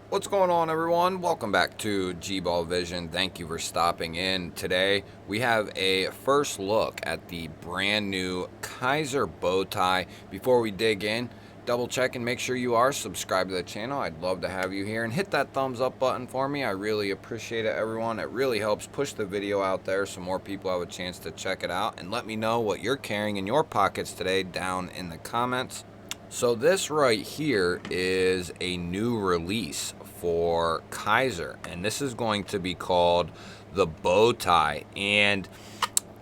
What's going on, everyone? Welcome back to G-Ball Vision. Thank you for stopping in. Today we have a first look at the brand new Kizer bow tie. Before we dig in, double check and make sure you are subscribed to the channel. I'd love to have you here, and hit that thumbs up button for me. I really appreciate it, everyone. It really helps push the video out there so more people have a chance to check it out. And let me know what you're carrying in your pockets today down in the comments. So this right here is a new release for Kizer, and this is going to be called the bow tie. And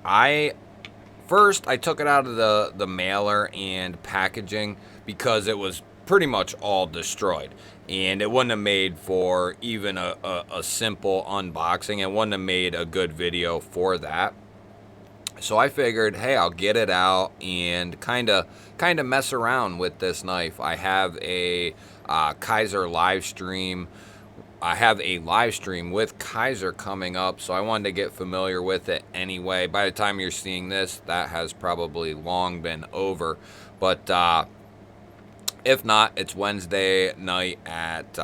I took it out of the mailer and packaging because it was pretty much all destroyed, and it wouldn't have made for even a simple unboxing. It wouldn't have made a good video for that. So I figured, hey, I'll get it out and kind of mess around with this knife. I have a Kizer live stream. I have a live stream with Kizer coming up, so I wanted to get familiar with it anyway. By the time you're seeing this, that has probably long been over. But if not, it's Wednesday night at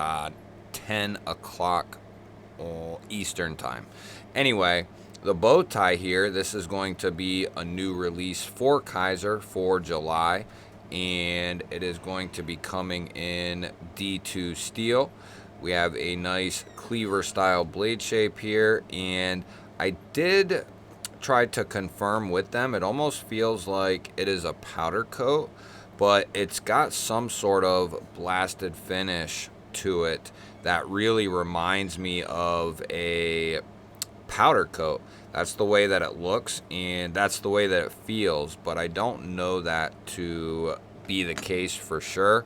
10 o'clock Eastern time. Anyway, the bow tie here, this is going to be a new release for Kizer for July, and it is going to be coming in D2 steel. We have a nice cleaver style blade shape here, and I did try to confirm with them. It almost feels like it is a powder coat, but it's got some sort of blasted finish to it that really reminds me of a powder coat. That's the way that it looks, and that's the way that it feels, but I don't know that to be the case for sure.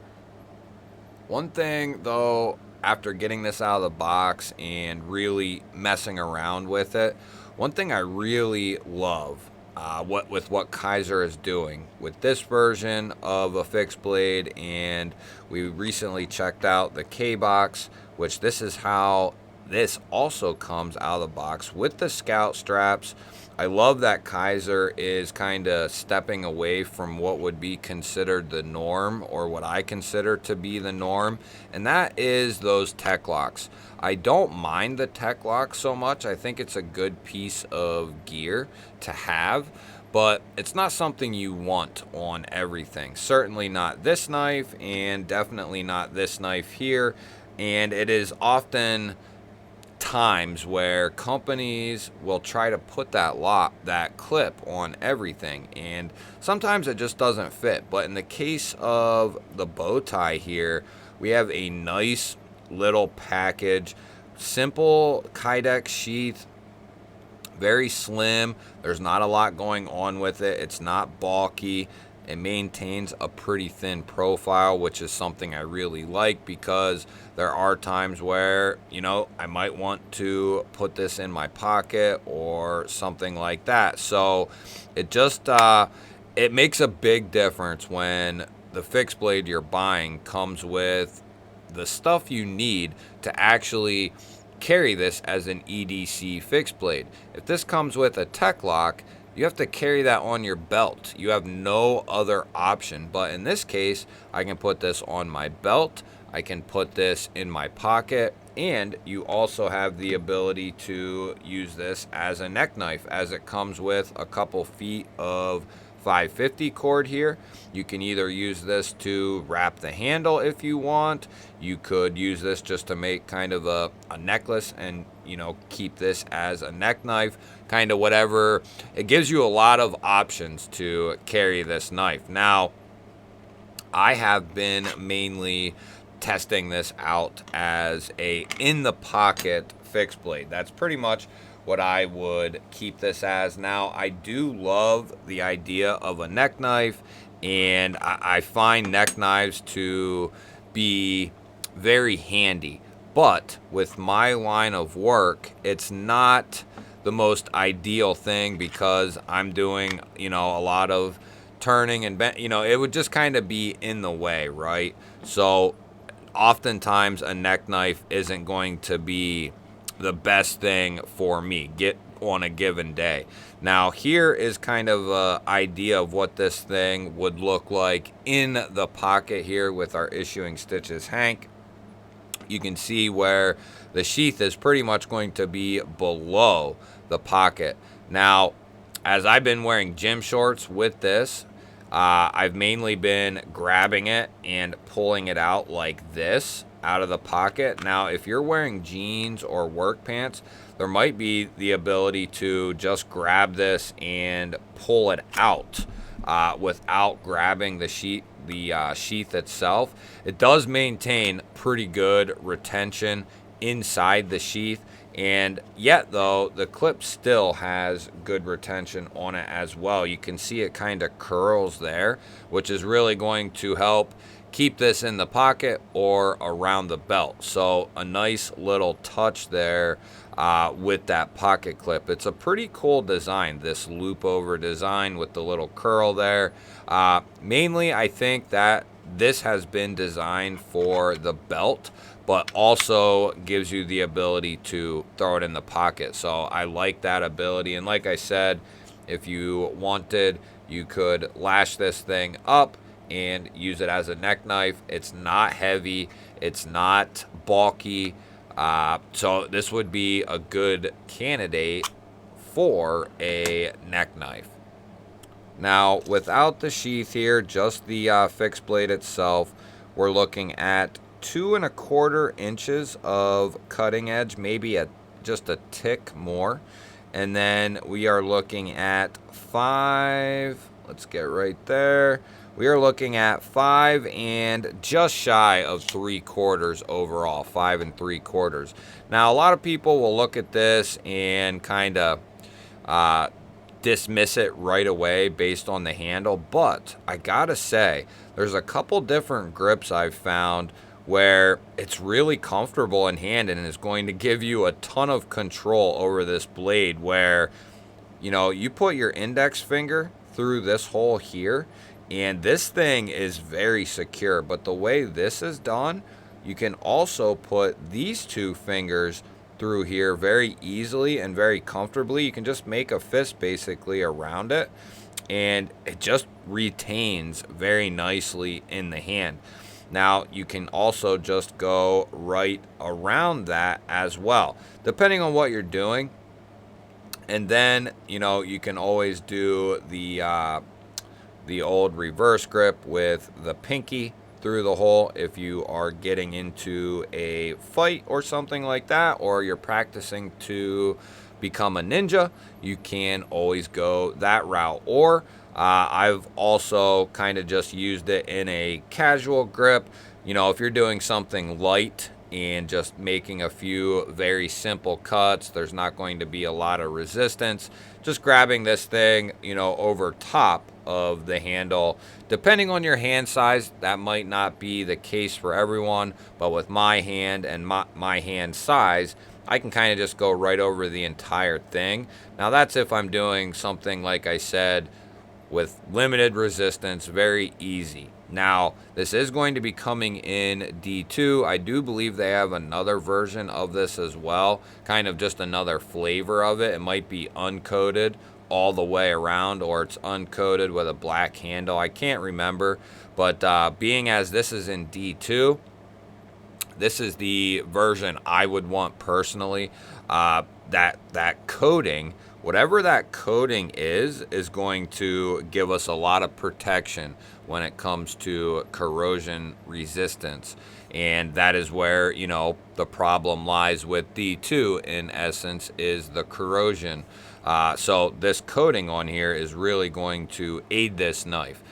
One thing though, after getting this out of the box and really messing around with it, one thing I really love what Kizer is doing with this version of a fixed blade, and we recently checked out the K-Box, which this is how this also comes out of the box with the scout straps. I love that Kizer is kind of stepping away from what would be considered the norm, or what I consider to be the norm, and that is those tech locks. I don't mind the tech lock so much. I think it's a good piece of gear to have, but it's not something you want on everything. Certainly not this knife, and definitely not this knife here. And it is often times where companies will try to put that clip on everything, and sometimes it just doesn't fit. But in the case of the bow tie here, we have a nice little package, simple Kydex sheath, very slim. There's not a lot going on with it. It's not bulky. It maintains a pretty thin profile, which is something I really like, because there are times where, I might want to put this in my pocket or something like that. So it just, it makes a big difference when the fixed blade you're buying comes with the stuff you need to actually carry this as an EDC fixed blade. If this comes with a tech lock, you have to carry that on your belt. You have no other option. But in this case, I can put this on my belt, I can put this in my pocket, and you also have the ability to use this as a neck knife, as it comes with a couple feet of 550 cord here. You can either use this to wrap the handle if you want. You could use this just to make kind of a necklace and keep this as a neck knife, kind of whatever. It gives you a lot of options to carry this knife. Now, I have been mainly testing this out as a in the pocket fixed blade. That's pretty much what I would keep this as. Now, I do love the idea of a neck knife, and I find neck knives to be very handy. But with my line of work, it's not the most ideal thing, because I'm doing, a lot of turning and bend. It would just kind of be in the way, right? So oftentimes a neck knife isn't going to be the best thing for me get on a given day. Now, here is kind of an idea of what this thing would look like in the pocket here with our Issuing Stitches Hank. you can see where the sheath is pretty much going to be below the pocket. Now, as I've been wearing gym shorts with this, I've mainly been grabbing it and pulling it out like this out of the pocket. Now, if you're wearing jeans or work pants, there might be the ability to just grab this and pull it out without grabbing the sheath itself. It does maintain pretty good retention inside the sheath, and yet though the clip still has good retention on it as well. You can see it kind of curls there, which is really going to help keep this in the pocket or around the belt. So a nice little touch there with that pocket clip. It's a pretty cool design, this loop over design with the little curl there. Mainly I think that this has been designed for the belt, but also gives you the ability to throw it in the pocket. So I like that ability. And like I said, if you wanted, you could lash this thing up and use it as a neck knife. It's not heavy, it's not bulky, so this would be a good candidate for a neck knife. Now, without the sheath here, just the fixed blade itself, we're looking at 2¼ inches of cutting edge, maybe just a tick more. And then we are looking at 5, let's get right there. We are looking at 5 and just shy of 3/4 overall, 5 3/4. Now, a lot of people will look at this and kind of dismiss it right away based on the handle, but I gotta say, there's a couple different grips I've found where it's really comfortable in hand and is going to give you a ton of control over this blade, where, you know, you put your index finger through this hole here and this thing is very secure. But the way this is done, you can also put these 2 fingers through here very easily and very comfortably. You can just make a fist basically around it, and it just retains very nicely in the hand. Now, you can also just go right around that as well, depending on what you're doing. And then, you know, you can always do the old reverse grip with the pinky through the hole if you are getting into a fight or something like that, or you're practicing to become a ninja. You can always go that route. Or I've also kind of just used it in a casual grip. You know, if you're doing something light and just making a few very simple cuts, there's not going to be a lot of resistance. Just grabbing this thing, you know, over top of the handle. Depending on your hand size, that might not be the case for everyone, but with my hand and my hand size, I can kind of just go right over the entire thing. Now, that's if I'm doing something, like I said, with limited resistance, very easy. Now, this is going to be coming in D2. I do believe they have another version of this as well, kind of just another flavor of it. It might be uncoated all the way around, or it's uncoated with a black handle. I can't remember, but being as this is in D2, this is the version I would want personally. That coating, whatever that coating is going to give us a lot of protection when it comes to corrosion resistance. And that is where, you know, the problem lies with D2, in essence, is the corrosion. So this coating on here is really going to aid this knife.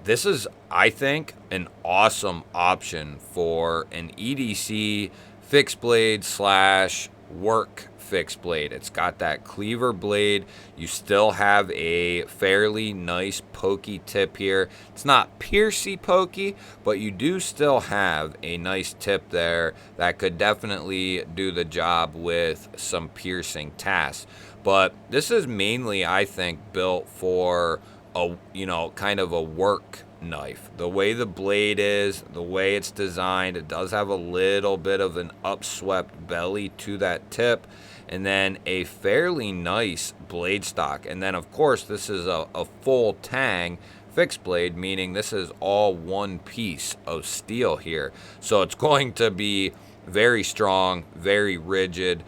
This is, I think, an awesome option for an EDC fixed blade / work fixed blade. It's got that cleaver blade. You still have a fairly nice pokey tip here. It's not piercy pokey, but you do still have a nice tip there that could definitely do the job with some piercing tasks. But this is mainly, I think, built for a, you know, kind of a work knife. The way the blade is, the way it's designed, it does have a little bit of an upswept belly to that tip, and then a fairly nice blade stock. And then, of course, this is a full tang fixed blade, meaning this is all one piece of steel here. So it's going to be very strong, very rigid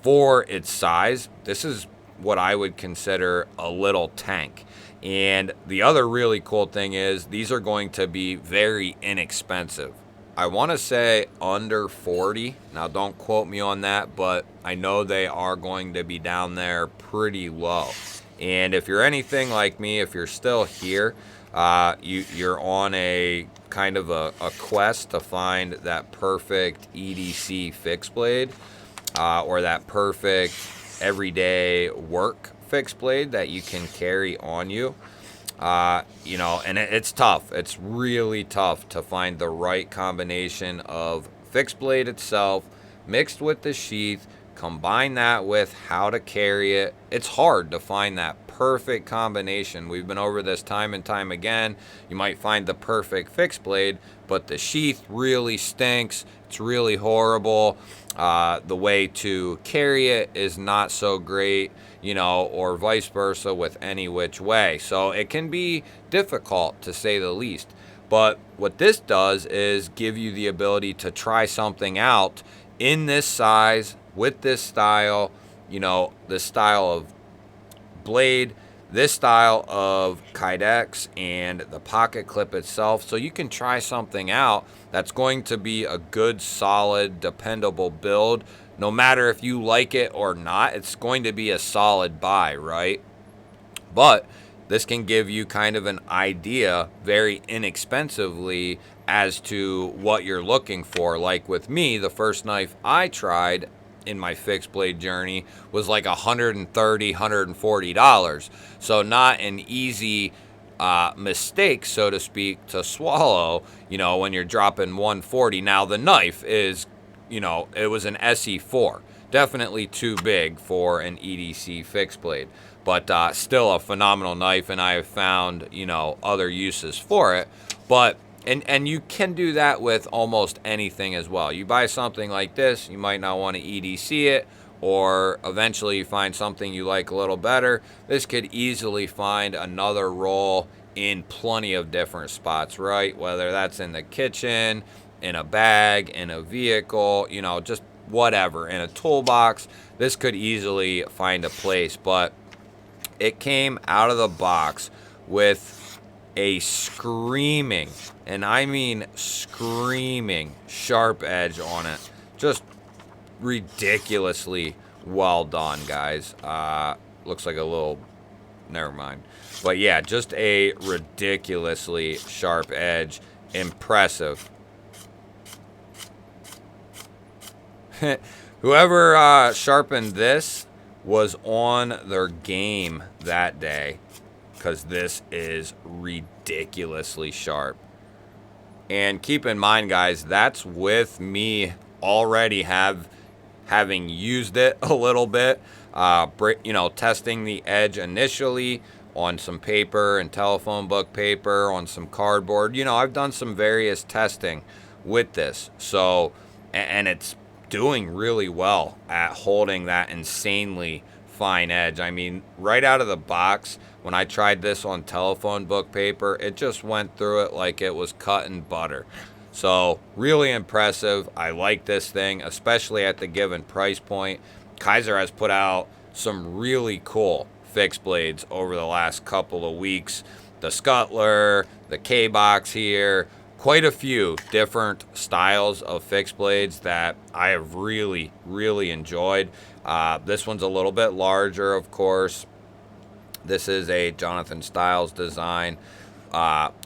for its size. This is what I would consider a little tank. And the other really cool thing is these are going to be very inexpensive. I want to say under 40. Now don't quote me on that, but I know they are going to be down there pretty low. And if you're anything like me, if you're still here, you're on a kind of a quest to find that perfect EDC fixed blade, or that perfect everyday work fixed blade that you can carry on you. You know, and it's tough. It's really tough to find the right combination of fixed blade itself mixed with the sheath. Combine that with how to carry it. It's hard to find that perfect combination. We've been over this time and time again. You might find the perfect fixed blade, but the sheath really stinks. It's really horrible. The way to carry it is not so great, you know, or vice versa with any which way. So it can be difficult, to say the least. But what this does is give you the ability to try something out in this size, with this style, you know, this style of blade, this style of kydex, and the pocket clip itself. So you can try something out that's going to be a good, solid, dependable build. No matter if you like it or not, it's going to be a solid buy, right? But this can give you kind of an idea very inexpensively as to what you're looking for. Like with me, the first knife I tried in my fixed blade journey was like $130, $140. So not an easy mistake, so to speak, to swallow, you know, when you're dropping 140. Now the knife is, you know, it was an SE4. Definitely too big for an EDC fixed blade, but still a phenomenal knife, and I have found, you know, other uses for it. But and you can do that with almost anything as well. You buy something like this, you might not want to EDC it, or eventually you find something you like a little better. This could easily find another role in plenty of different spots, right? Whether that's in the kitchen, in a bag, in a vehicle, you know, just whatever, in a toolbox. This could easily find a place, but it came out of the box with a screaming, and I mean screaming, sharp edge on it. Just ridiculously well done, guys. Looks like a little, never mind. But yeah, just a ridiculously sharp edge. Impressive. Whoever sharpened this was on their game that day, because this is ridiculously sharp. And keep in mind, guys, that's with me already having used it a little bit, you know, testing the edge initially on some paper and telephone book paper, on some cardboard. You know, I've done some various testing with this. So, and it's doing really well at holding that insanely fine edge. I mean, right out of the box, when I tried this on telephone book paper, it just went through it like it was cutting butter. So really impressive. I like this thing, especially at the given price point. Kizer has put out some really cool fixed blades over the last couple of weeks. The Scuttler, the K-Box here, quite a few different styles of fixed blades that I have really, really enjoyed. This one's a little bit larger, of course. This is a Jonathan Styles design.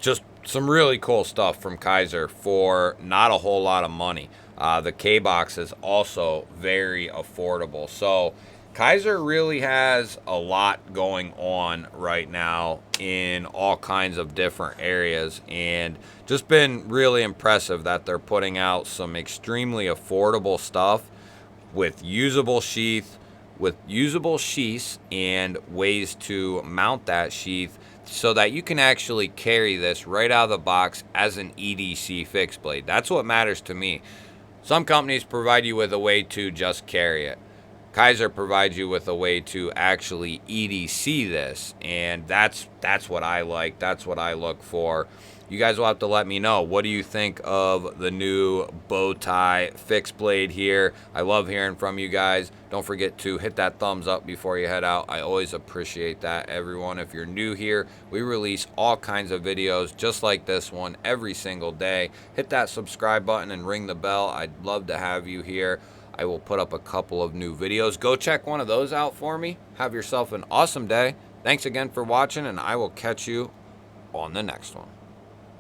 Just some really cool stuff from Kizer for not a whole lot of money. The K-Box is also very affordable. So Kizer really has a lot going on right now in all kinds of different areas, and just been really impressive that they're putting out some extremely affordable stuff with usable sheath, with usable sheaths, and ways to mount that sheath so that you can actually carry this right out of the box as an EDC fixed blade. That's what matters to me. Some companies provide you with a way to just carry it. Kizer provides you with a way to actually EDC this, and that's what I like. That's what I look for. You guys will have to let me know. What do you think of the new Bowtie fixed blade here? I love hearing from you guys. Don't forget to hit that thumbs up before you head out. I always appreciate that, everyone. If you're new here, we release all kinds of videos just like this one every single day. Hit that subscribe button and ring the bell. I'd love to have you here. I will put up a couple of new videos. Go check one of those out for me. Have yourself an awesome day. Thanks again for watching, and I will catch you on the next one.